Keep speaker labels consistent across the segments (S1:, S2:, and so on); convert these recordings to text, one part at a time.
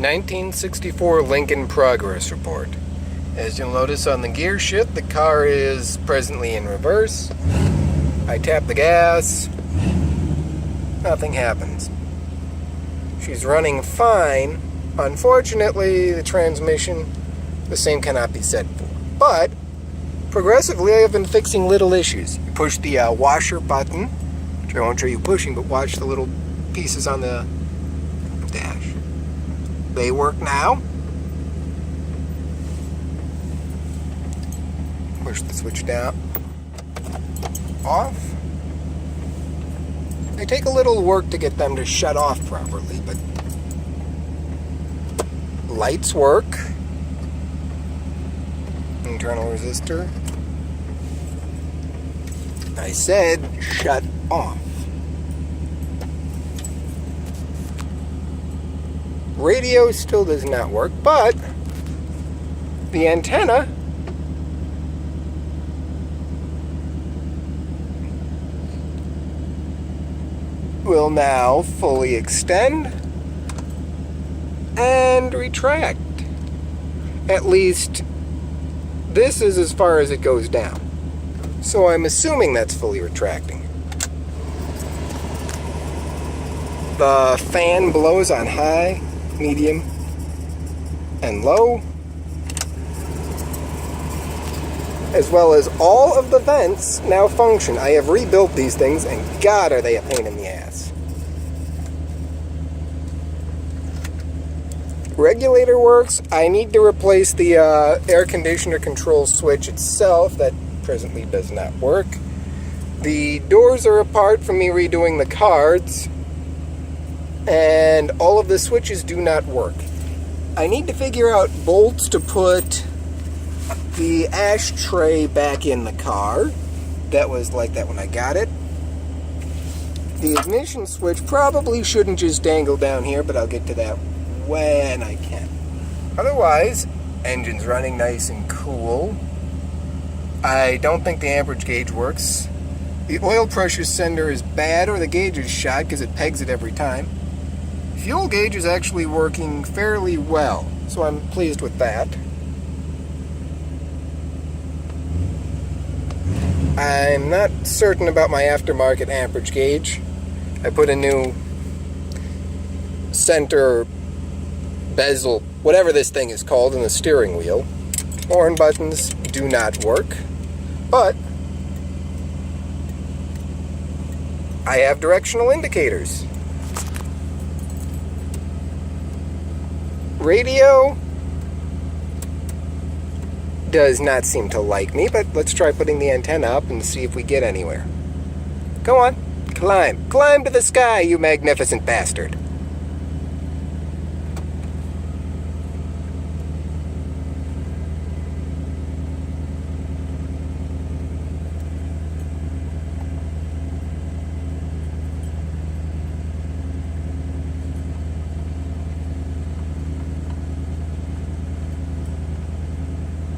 S1: 1964 Lincoln Progress Report. As you'll notice on the gear shift, the car is presently in reverse. I tap the gas. Nothing happens. She's running fine. Unfortunately, the transmission, the same cannot be said for. But, progressively, I have been fixing little issues. You push the washer button, which I won't show you pushing, but watch the little pieces on the dash. They work now. Push the switch down. Off. They take a little work to get them to shut off properly, but lights work. Internal resistor. I said shut off. Radio still does not work, but the antenna will now fully extend and retract. At least this is as far as it goes down. So I'm assuming that's fully retracting. The fan blows on high, medium, and low, as well as all of the vents now function. I have rebuilt these things, and God, are they a pain in the ass. Regulator works. I need to replace the air conditioner control switch itself. That presently does not work. The doors are apart from me redoing the cards, and all of the switches do not work. I need to figure out bolts to put the ashtray back in the car. That was like that when I got it. The ignition switch probably shouldn't just dangle down here, but I'll get to that when I can. Otherwise, engine's running nice and cool. I don't think the amperage gauge works. The oil pressure sender is bad, or the gauge is shot because it pegs it every time. Fuel gauge is actually working fairly well, so I'm pleased with that. I'm not certain about my aftermarket amperage gauge. I put a new center bezel, whatever this thing is called, in the steering wheel. Horn buttons do not work, but I have directional indicators. Radio does not seem to like me, but let's try putting the antenna up and see if we get anywhere. Go on, climb. Climb to the sky, you magnificent bastard.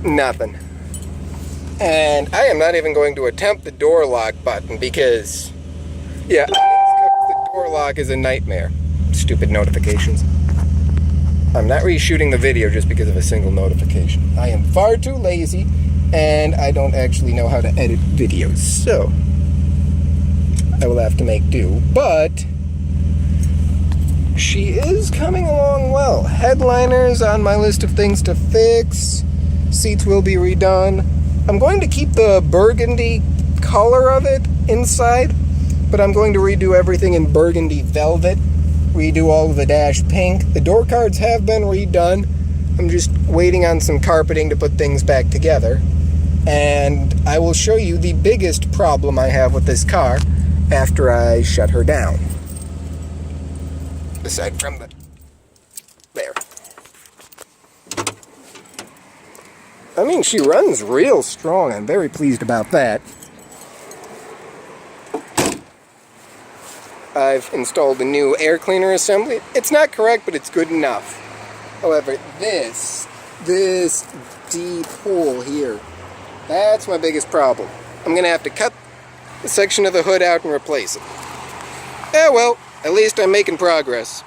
S1: Nothing. And I am not even going to attempt the door lock button because, yeah, the door lock is a nightmare. Stupid notifications. I'm not reshooting the video just because of a single notification. I am far too lazy, and I don't actually know how to edit videos, so I will have to make do. But she is coming along well. Headliners on my list of things to fix. Seats will be redone. I'm going to keep the burgundy color of it inside, but I'm going to redo everything in burgundy velvet, redo all of the dash pink. The door cards have been redone. I'm just waiting on some carpeting to put things back together. And I will show you the biggest problem I have with this car after I shut her down. Aside from the... there. I mean, she runs real strong. I'm very pleased about that. I've installed a new air cleaner assembly. It's not correct, but it's good enough. However, this deep hole here, that's my biggest problem. I'm going to have to cut a section of the hood out and replace it. Yeah, well, at least I'm making progress.